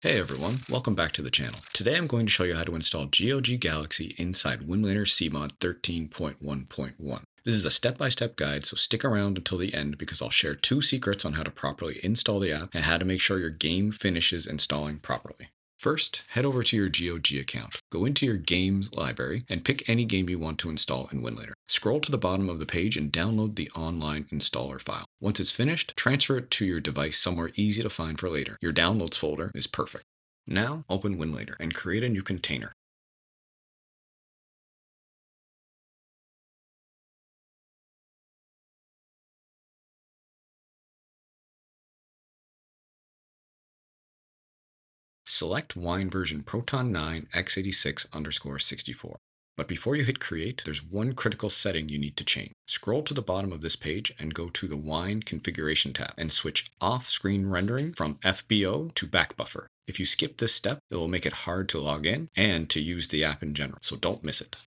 Hey everyone, welcome back to the channel. Today I'm going to show you how to install GOG Galaxy inside Winlator Cmod 13.1.1. This is a step-by-step guide, so stick around until the end because I'll share 2 secrets on how to properly install the app and how to make sure your game finishes installing properly. First, head over to your GOG account. Go into your games library and pick any game you want to install in Winlator. Scroll to the bottom of the page and download the online installer file. Once it's finished, transfer it to your device somewhere easy to find for later. Your downloads folder is perfect. Now, open Winlator and create a new container. Select Wine version Proton 9 x86_64. But before you hit create, there's one critical setting you need to change. Scroll to the bottom of this page and go to the Wine configuration tab and switch off-screen rendering from FBO to back buffer. If you skip this step, it will make it hard to log in and to use the app in general, so don't miss it.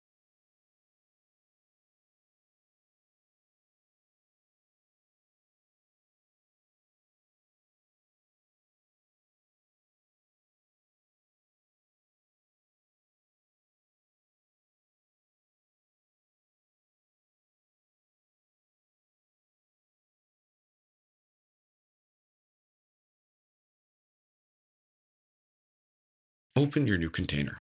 Open your new container.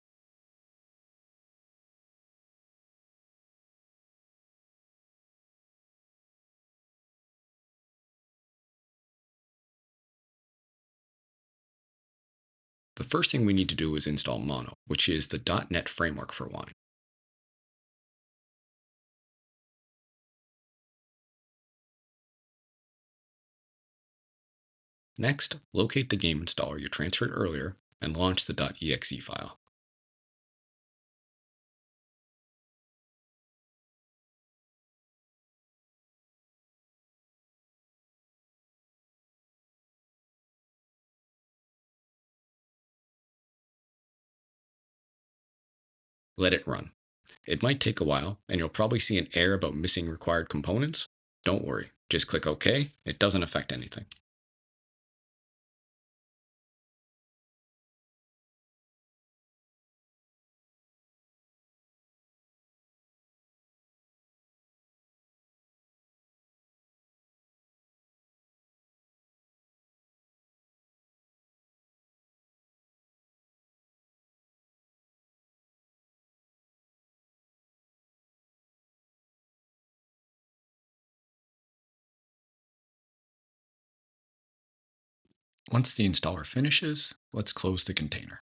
The first thing we need to do is install Mono, which is the .NET framework for Wine. Next, locate the game installer you transferred earlier and launch the .exe file. Let it run. It might take a while, and you'll probably see an error about missing required components. Don't worry, just click OK, it doesn't affect anything. Once the installer finishes, let's close the container.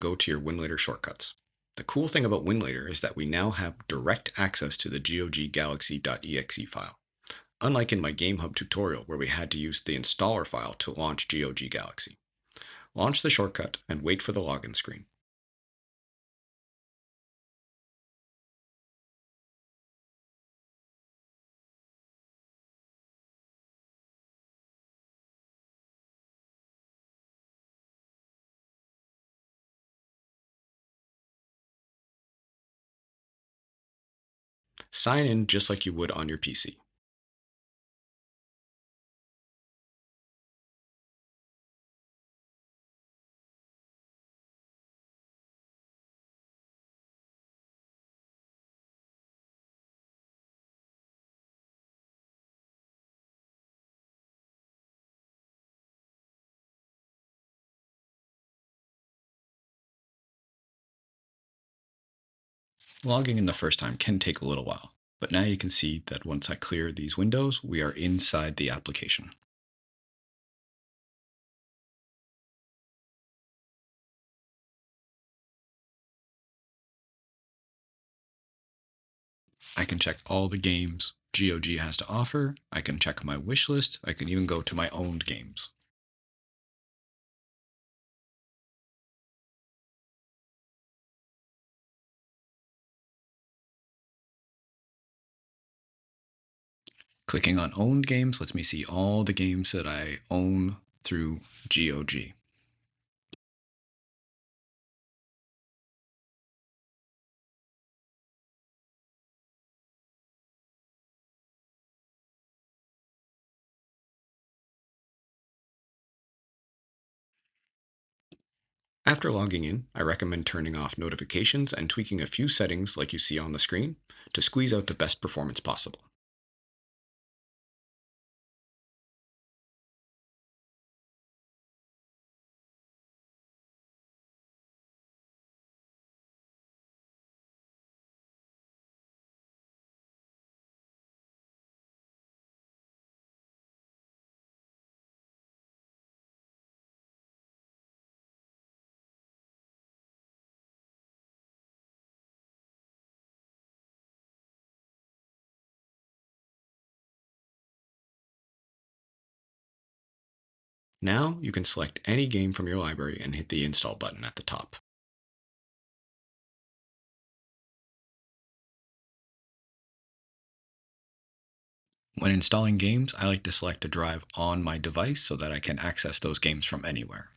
Go to your Winlator shortcuts. The cool thing about Winlator is that we now have direct access to the GOG Galaxy.exe file, unlike in my GameHub tutorial where we had to use the installer file to launch GOG Galaxy. Launch the shortcut and wait for the login screen. Sign in just like you would on your PC. Logging in the first time can take a little while, but now you can see that once I clear these windows, we are inside the application. I can check all the games GOG has to offer, I can check my wish list, I can even go to my owned games. Clicking on owned games lets me see all the games that I own through GOG. After logging in, I recommend turning off notifications and tweaking a few settings like you see on the screen to squeeze out the best performance possible. Now you can select any game from your library and hit the install button at the top. When installing games, I like to select a drive on my device so that I can access those games from anywhere.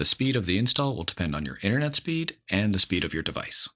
The speed of the install will depend on your internet speed and the speed of your device.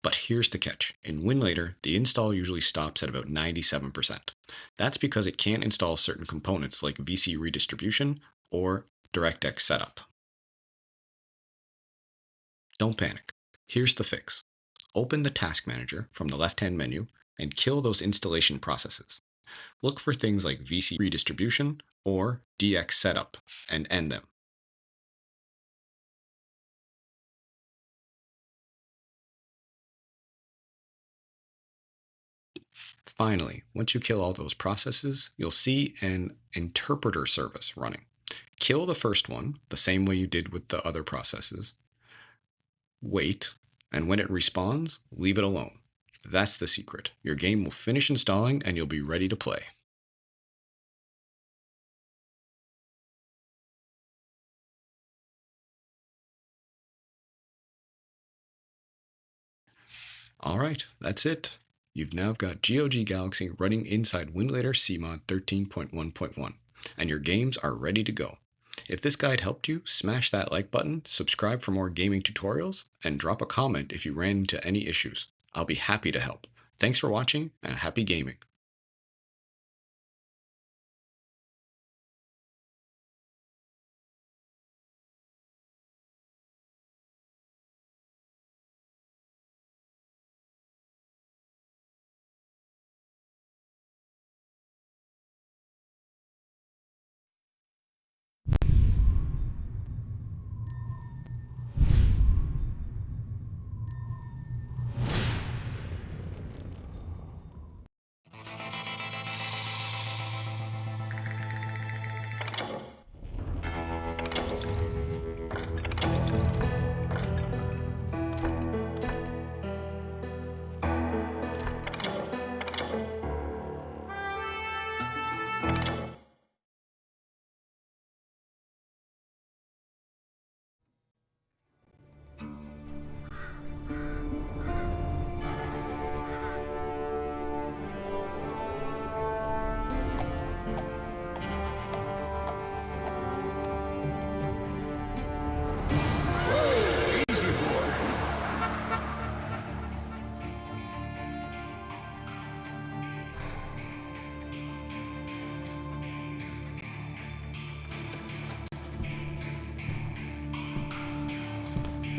But here's the catch. In Winlator, the install usually stops at about 97%. That's because it can't install certain components like VC redistribution or DirectX setup. Don't panic. Here's the fix. Open the Task Manager from the left-hand menu and kill those installation processes. Look for things like VC redistribution or DX setup and end them. Finally, once you kill all those processes, you'll see an interpreter service running. Kill the first one, the same way you did with the other processes. Wait, and when it respawns, leave it alone. That's the secret. Your game will finish installing and you'll be ready to play. Alright, that's it. You've now got GOG Galaxy running inside Winlator Cmod 13.1.1, and your games are ready to go. If this guide helped you, smash that like button, subscribe for more gaming tutorials, and drop a comment if you ran into any issues. I'll be happy to help. Thanks for watching, and happy gaming.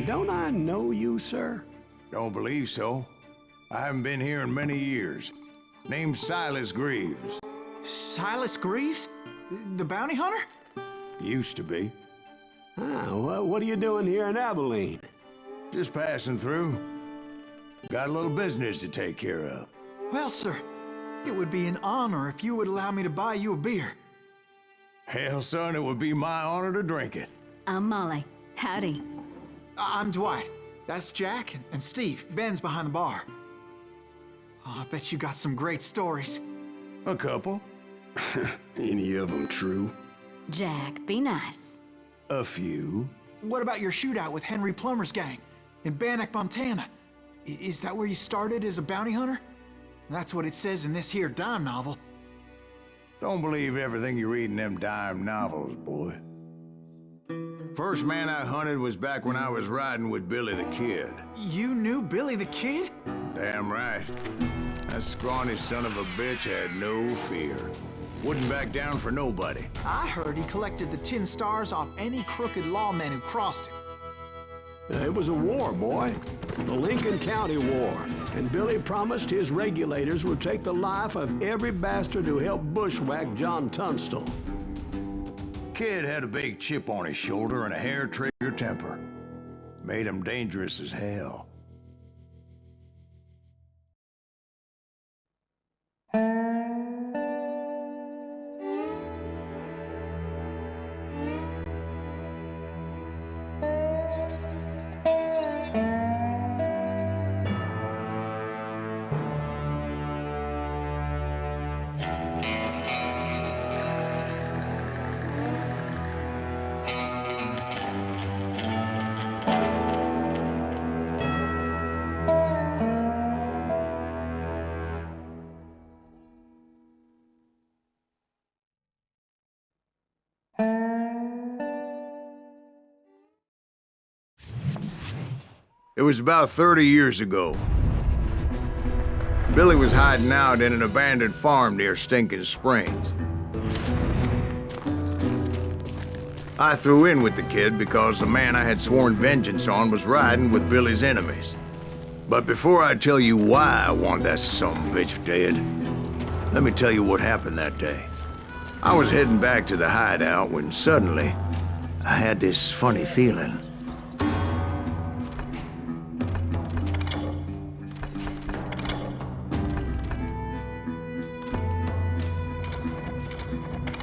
Don't I know you, sir? Don't believe so. I haven't been here in many years. Name's Silas Greaves. Silas Greaves? The bounty hunter? Used to be. Well, what are you doing here in Abilene? Just passing through. Got a little business to take care of. Well, sir, it would be an honor if you would allow me to buy you a beer. Hell, son, it would be my honor to drink it. I'm Molly. Howdy. I'm Dwight. That's Jack and Steve. Ben's behind the bar. Oh, I bet you got some great stories. A couple. Any of them true? Jack, be nice. A few. What about your shootout with Henry Plummer's gang in Bannock, Montana? Is that where you started as a bounty hunter? That's what it says in this here dime novel. Don't believe everything you read in them dime novels, boy. First man I hunted was back when I was riding with Billy the Kid. You knew Billy the Kid? Damn right. That scrawny son of a bitch had no fear. Wouldn't back down for nobody. I heard he collected the 10 stars off any crooked lawmen who crossed him. It was a war, boy. The Lincoln County War. And Billy promised his regulators would take the life of every bastard who helped bushwhack John Tunstall. Kid had a big chip on his shoulder and a hair-trigger temper. Made him dangerous as hell. It was about 30 years ago. Billy was hiding out in an abandoned farm near Stinking Springs. I threw in with the kid because the man I had sworn vengeance on was riding with Billy's enemies. But before I tell you why I want that sumbitch dead, let me tell you what happened that day. I was heading back to the hideout when suddenly I had this funny feeling.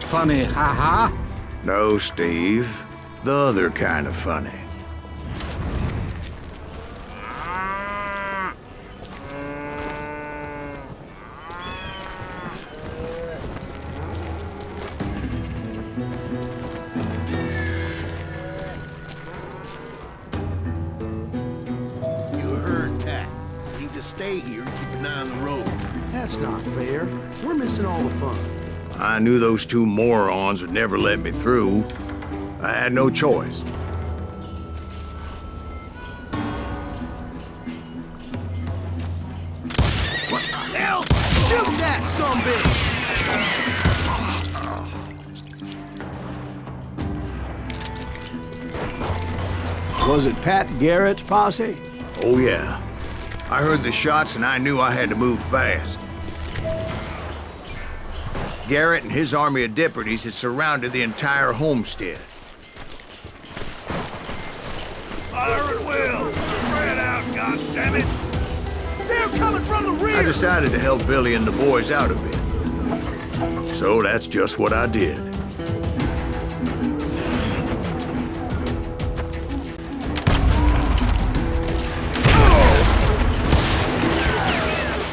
Funny, haha? No, Steve. The other kind of funny. You heard that. You need to stay here and keep an eye on the road. That's not fair. We're missing all the fun. I knew those two morons would never let me through. I had no choice. What the hell? Shoot that sumbitch! Was it Pat Garrett's posse? Oh yeah. I heard the shots and I knew I had to move fast. Garrett and his army of deputies had surrounded the entire homestead. Fire at will! Spread out, goddammit! They're coming from the rear! I decided to help Billy and the boys out a bit. So that's just what I did.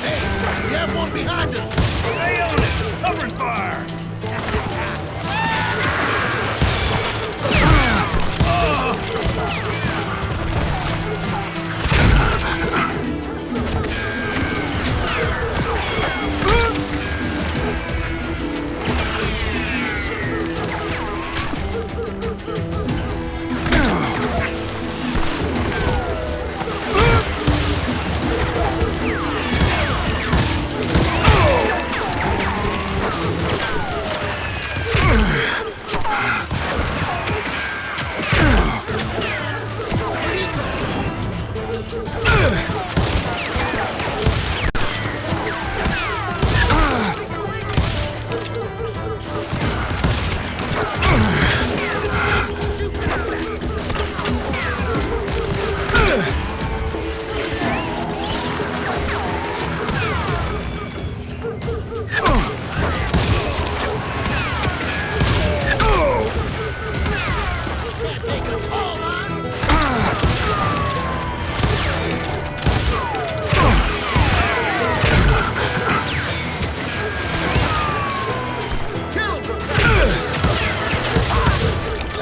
Hey, we have one behind us! Stay on it! Covering fire!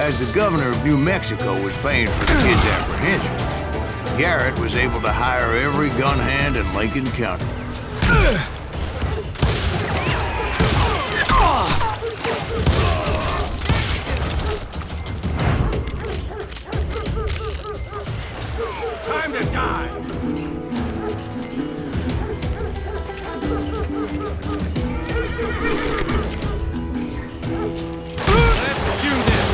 As the governor of New Mexico was paying for the kid's apprehension, Garrett was able to hire every gun hand in Lincoln County. Time to die! Let's do this!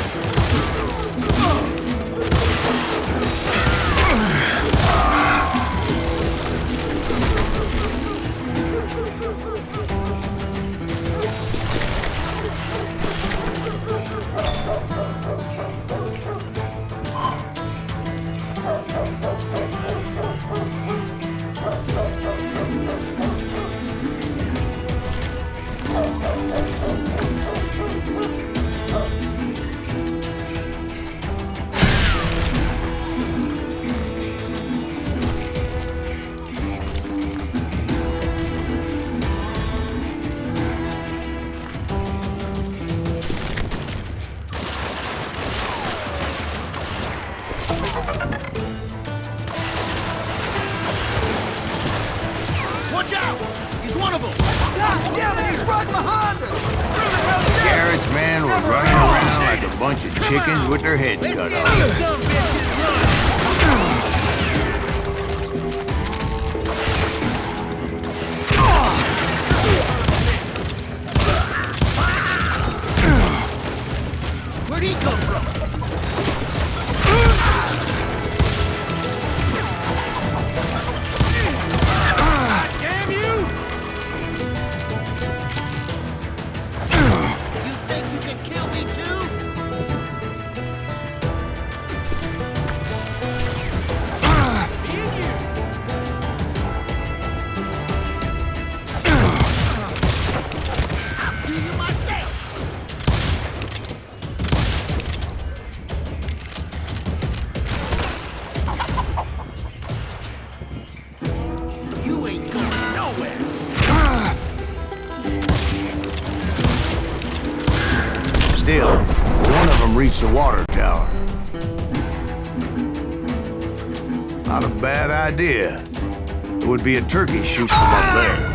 Watch out! He's one of them! God damn it, he's right behind us! Garrett's men were running around like a bunch of chickens with their heads cut off. These some bitches run! Where'd he come from? Damn you! You think you can kill me too? Me and you! I'll do you myself! You ain't going nowhere! Still, one of them reached the water tower. Not a bad idea. It would be a turkey shoot from up there.